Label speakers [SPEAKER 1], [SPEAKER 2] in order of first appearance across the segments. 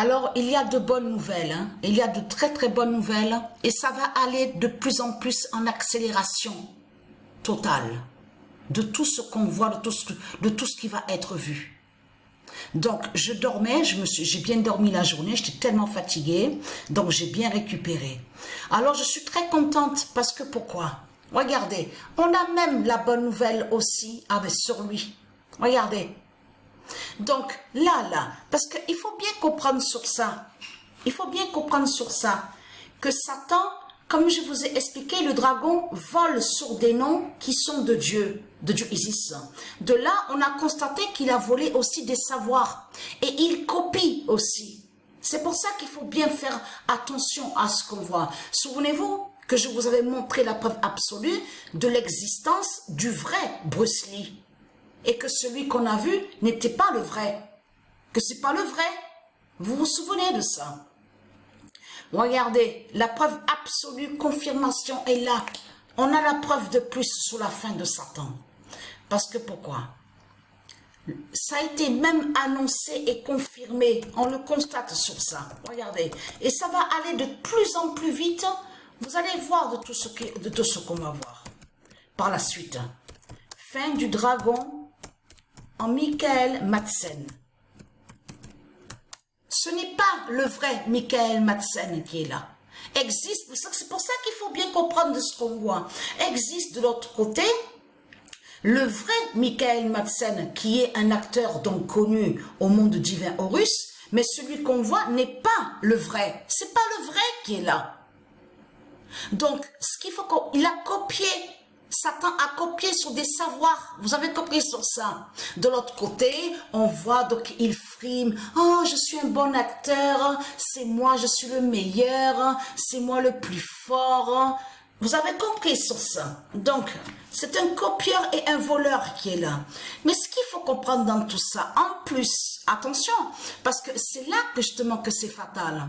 [SPEAKER 1] Alors, il y a de bonnes nouvelles, hein. Il y a de très très bonnes nouvelles et ça va aller de plus en plus en accélération totale de tout ce qu'on voit, de tout ce qui va être vu. Donc, je dormais, j'ai bien dormi la journée, j'étais tellement fatiguée, donc j'ai bien récupéré. Alors, je suis très contente parce que pourquoi? Regardez, on a même la bonne nouvelle aussi sur lui. Regardez. Donc, là, parce qu'il faut bien comprendre sur ça. Il faut bien comprendre sur ça que Satan, comme je vous ai expliqué, le dragon vole sur des noms qui sont de Dieu Isis. De là, on a constaté qu'il a volé aussi des savoirs. Et il copie aussi. C'est pour ça qu'il faut bien faire attention à ce qu'on voit. Souvenez-vous que je vous avais montré la preuve absolue de l'existence du vrai Bruce Lee. Et que celui qu'on a vu n'était pas le vrai. Que c'est pas le vrai. Vous vous souvenez de ça? Regardez, la preuve absolue, confirmation est là. On a la preuve de plus sur la fin de Satan. Parce que pourquoi? Ça a été même annoncé et confirmé. On le constate sur ça. Regardez. Et ça va aller de plus en plus vite. Vous allez voir de tout ce qu'on va voir. Par la suite. Fin du dragon en Michael Madsen. Ce n'est pas le vrai Michael Madsen qui est là. Existe, c'est pour ça qu'il faut bien comprendre de ce qu'on voit. Existe de l'autre côté le vrai Michael Madsen qui est un acteur donc connu au monde divin Horus, mais celui qu'on voit n'est pas le vrai. C'est pas le vrai qui est là. Donc, ce qu'il faut qu'il a copié. Satan a copié sur des savoirs. Vous avez compris sur ça. De l'autre côté, on voit donc il frime. Oh, je suis un bon acteur. C'est moi, je suis le meilleur. C'est moi le plus fort. Vous avez compris sur ça. Donc, c'est un copieur et un voleur qui est là. Mais ce qu'il faut comprendre dans tout ça, en plus, attention, parce que c'est là que justement que c'est fatal.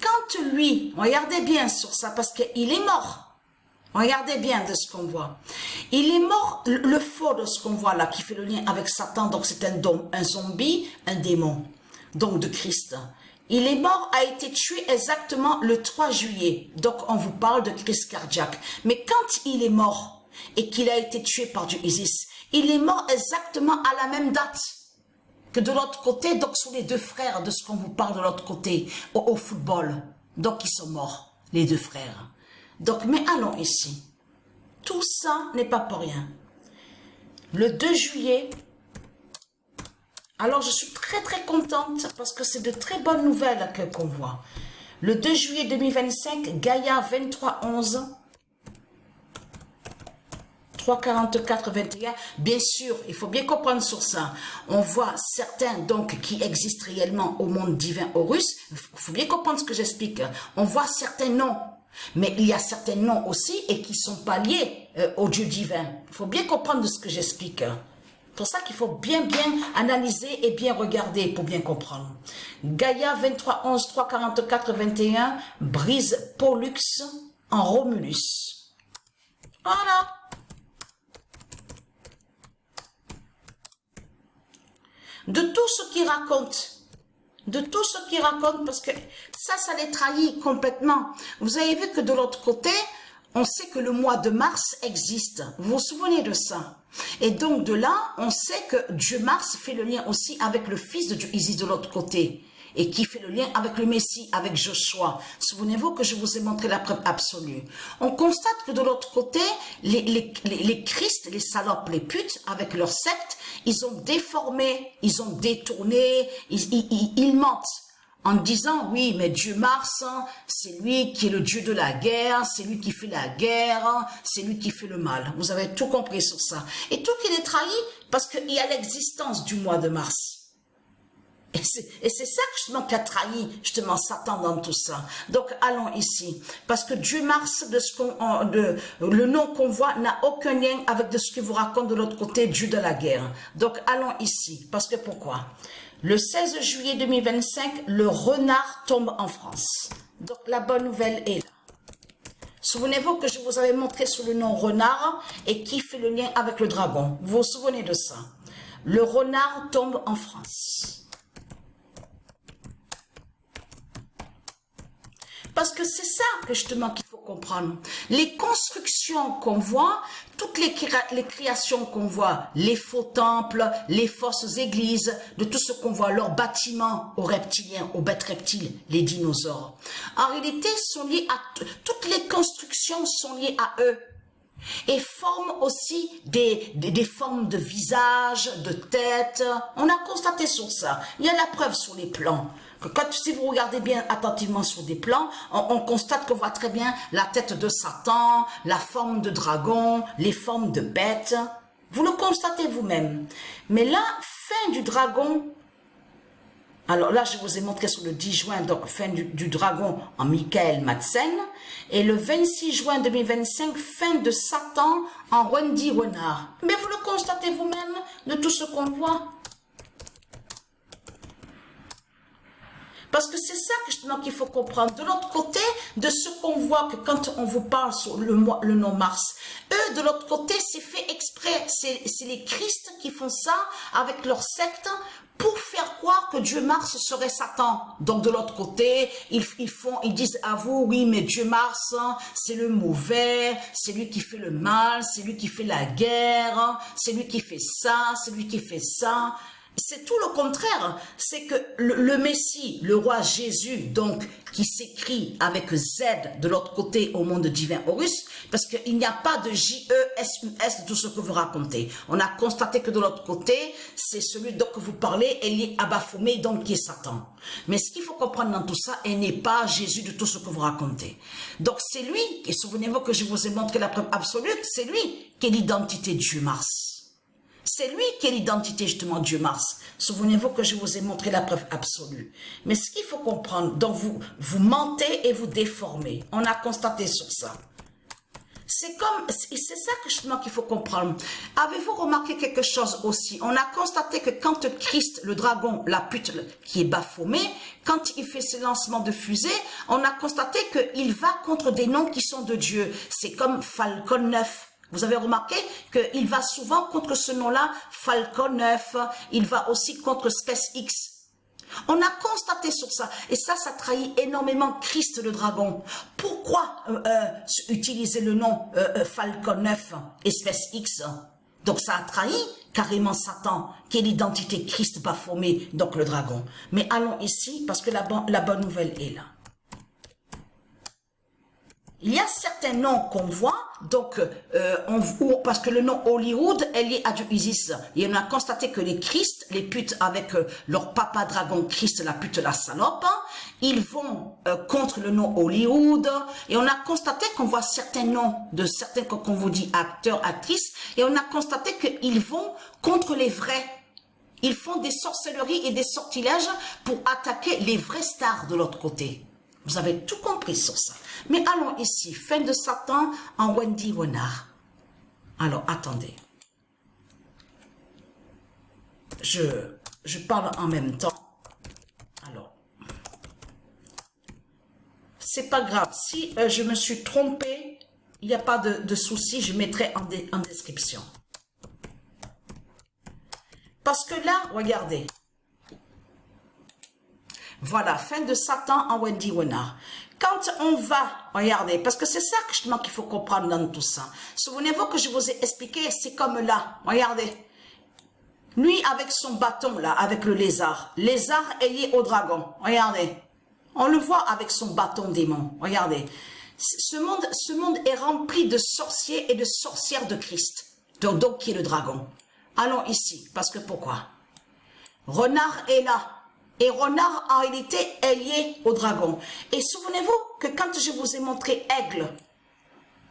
[SPEAKER 1] Quand lui, regardez bien sur ça, parce qu'il est mort. Regardez bien de ce qu'on voit. Il est mort, le faux de ce qu'on voit là, qui fait le lien avec Satan, donc c'est un zombie, un démon, donc de Christ. Il est mort, a été tué exactement le 3 juillet. Donc on vous parle de crise cardiaque. Mais quand il est mort et qu'il a été tué par du Isis, il est mort exactement à la même date que de l'autre côté, donc sont les deux frères de ce qu'on vous parle de l'autre côté, au football. Donc ils sont morts, les deux frères. Donc, mais allons ici. Tout ça n'est pas pour rien. Le 2 juillet, alors je suis très très contente parce que c'est de très bonnes nouvelles qu'on voit. Le 2 juillet 2025, Gaïa 2311, 344 21. Bien sûr, il faut bien comprendre sur ça. On voit certains donc qui existent réellement au monde divin Horus. Il faut bien comprendre ce que j'explique. On voit certains noms. Mais il y a certains noms aussi et qui ne sont pas liés au Dieu divin. Il faut bien comprendre de ce que j'explique. C'est pour ça qu'il faut bien analyser et bien regarder pour bien comprendre. Gaïa 23 11 3 44 21 brise Pollux en Romulus. Voilà. De tout ce qu'il raconte. De tout ce qu'il raconte, parce que ça les trahit complètement. Vous avez vu que de l'autre côté, on sait que le mois de mars existe. Vous vous souvenez de ça? Et donc de là, on sait que Dieu Mars fait le lien aussi avec le fils de Dieu Isis de l'autre côté. Et qui fait le lien avec le Messie, avec Joshua. Souvenez-vous que je vous ai montré la preuve absolue. On constate que de l'autre côté, les Christ, les salopes, les putes, avec leur secte, ils ont déformé, ils ont détourné, ils mentent. En disant, oui, mais Dieu Mars, c'est lui qui est le Dieu de la guerre, c'est lui qui fait la guerre, c'est lui qui fait le mal. Vous avez tout compris sur ça. Et tout qu'il est trahi, parce qu'il y a l'existence du mois de mars. Et c'est ça justement qui a trahi justement Satan dans tout ça. Donc allons ici, parce que Dieu Mars, le nom qu'on voit n'a aucun lien avec de ce qu'il vous raconte de l'autre côté, Dieu de la guerre. Donc allons ici, parce que pourquoi? Le 16 juillet 2025, le renard tombe en France. Donc la bonne nouvelle est là. Souvenez-vous que je vous avais montré sous le nom renard et qui fait le lien avec le dragon. Vous vous souvenez de ça? Le renard tombe en France. Parce que c'est ça que justement qu'il faut comprendre. Les constructions qu'on voit, toutes les créations qu'on voit, les faux temples, les fausses églises, de tout ce qu'on voit, leurs bâtiments aux reptiliens, aux bêtes reptiles, les dinosaures, en réalité sont liés à toutes les constructions sont liées à eux. Et forment aussi des formes de visage, de tête. On a constaté sur ça. Il y a la preuve sur les plans. Que si vous regardez bien attentivement sur des plans, on constate qu'on voit très bien la tête de Satan, la forme de dragon, les formes de bêtes. Vous le constatez vous-même. Mais la fin du dragon, alors là, je vous ai montré sur le 10 juin, donc fin du dragon en Michael Madsen. Et le 26 juin 2025, fin de Satan en Wendy Renard. Mais vous le constatez vous-même de tout ce qu'on voit. Parce que c'est ça justement qu'il faut comprendre. De l'autre côté, de ce qu'on voit que quand on vous parle sur le nom Mars, eux, de l'autre côté, c'est fait exprès. C'est les Christ qui font ça avec leur secte pour faire croire que Dieu Mars serait Satan. Donc de l'autre côté, ils disent à vous, oui, mais Dieu Mars, c'est le mauvais, c'est lui qui fait le mal, c'est lui qui fait la guerre, c'est lui qui fait ça, c'est lui qui fait ça. C'est tout le contraire. C'est que le Messie, le roi Jésus, donc, qui s'écrit avec Z de l'autre côté au monde divin Horus, parce qu'il n'y a pas de J-E-S-U-S de tout ce que vous racontez. On a constaté que de l'autre côté, c'est celui dont vous parlez, Élie Baphomet, donc qui est Satan. Mais ce qu'il faut comprendre dans tout ça, il n'est pas Jésus de tout ce que vous racontez. Donc c'est lui, et souvenez-vous que je vous ai montré la preuve absolue, c'est lui qui est l'identité de Dieu Mars. C'est lui qui est l'identité justement Dieu Mars. Souvenez-vous que je vous ai montré la preuve absolue. Mais ce qu'il faut comprendre, donc vous mentez et vous déformez. On a constaté sur ça. C'est ça que justement qu'il faut comprendre. Avez-vous remarqué quelque chose aussi? On a constaté que quand Christ, le dragon, la pute qui est Baphomet, quand il fait ce lancement de fusée, on a constaté qu'il va contre des noms qui sont de Dieu. C'est comme Falcon 9. Vous avez remarqué qu'il va souvent contre ce nom-là, Falcon 9, il va aussi contre SpaceX. On a constaté sur ça, et ça trahit énormément Christ le dragon. Pourquoi utiliser le nom Falcon 9 et SpaceX? Donc ça a trahi carrément Satan, qui est l'identité Christ Baphomet, donc le dragon. Mais allons ici, parce que la bonne nouvelle est là. Il y a certains noms qu'on voit, donc parce que le nom Hollywood est lié à du Isis. Et on a constaté que les Christ, les putes avec leur papa dragon Christ, la pute, la salope, ils vont contre le nom Hollywood. Et on a constaté qu'on voit certains noms de certains, qu'on vous dit acteurs, actrices, et on a constaté qu'ils vont contre les vrais. Ils font des sorcelleries et des sortilèges pour attaquer les vrais stars de l'autre côté. Vous avez tout compris sur ça. Mais allons ici, fin de Satan en Wendy Renard. Alors, attendez. Je parle en même temps. Alors, c'est pas grave. Si je me suis trompée, il n'y a pas de souci, je mettrai en description. Parce que là, regardez. Voilà, fin de Satan en Wendy Renard. Quand on va, regardez, parce que c'est ça justement qu'il faut comprendre dans tout ça. Souvenez-vous que je vous ai expliqué, c'est comme là, regardez. Lui avec son bâton là, avec le lézard. Lézard est lié au dragon, regardez. On le voit avec son bâton démon, regardez. Ce monde est rempli de sorciers et de sorcières de Christ. Donc qui est le dragon. Allons ici, parce que pourquoi? Renard est là. Et renard, en réalité, est lié au dragon. Et souvenez-vous que quand je vous ai montré aigle,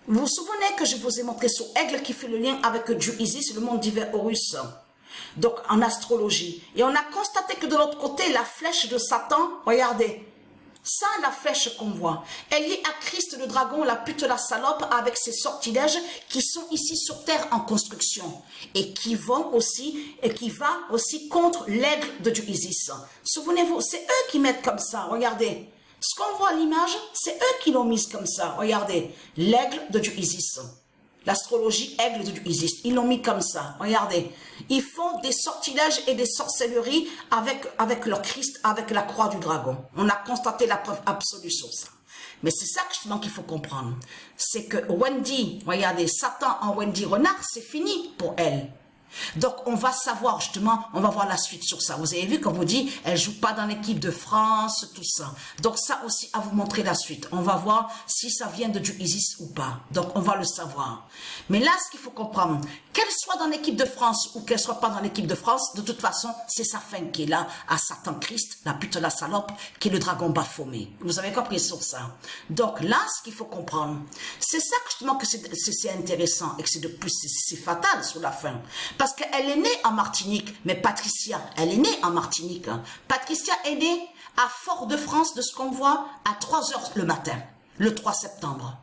[SPEAKER 1] vous vous souvenez que je vous ai montré sur aigle qui fait le lien avec Dieu Isis, le monde divin Horus, donc en astrologie. Et on a constaté que de l'autre côté, la flèche de Satan, regardez, ça, la flèche qu'on voit, elle est liée à Christ le dragon, la pute, la salope, avec ses sortilèges qui sont ici sur terre en construction et qui vont aussi, et qui va aussi contre l'aigle de Dieu Isis. Souvenez-vous, c'est eux qui mettent comme ça, regardez. Ce qu'on voit à l'image, c'est eux qui l'ont mise comme ça, regardez. L'aigle de Dieu Isis. L'astrologie aigle de Dieu Isis. Ils l'ont mis comme ça, regardez. Ils font des sortilèges et des sorcelleries avec leur Christ, avec la croix du dragon. On a constaté la preuve absolue sur ça. Mais c'est ça justement qu'il faut comprendre. C'est que Wendy, regardez, Satan en Wendy Renard, c'est fini pour elle. Donc, on va savoir justement, on va voir la suite sur ça. Vous avez vu, comme vous dit, elle joue pas dans l'équipe de France, tout ça. Donc, ça aussi, à vous montrer la suite. On va voir si ça vient de du Isis ou pas. Donc, on va le savoir. Mais là, ce qu'il faut comprendre, qu'elle soit dans l'équipe de France ou qu'elle soit pas dans l'équipe de France, de toute façon, c'est sa fin qui est là, à Satan Christ, la pute de la salope, qui est le dragon Baphomet. Vous avez compris sur ça. Donc, là, ce qu'il faut comprendre, c'est ça justement que c'est intéressant et que c'est de plus, c'est fatal sur la fin. Parce qu'elle est née en Martinique, mais Patricia, elle est née en Martinique. Hein. Patricia est née à Fort-de-France, de ce qu'on voit, à 3 heures le matin, le 3 septembre.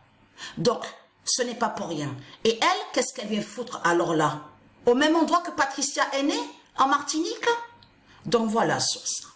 [SPEAKER 1] Donc, ce n'est pas pour rien. Et elle, qu'est-ce qu'elle vient foutre alors là? Au même endroit que Patricia est née, en Martinique? Donc voilà sur ça.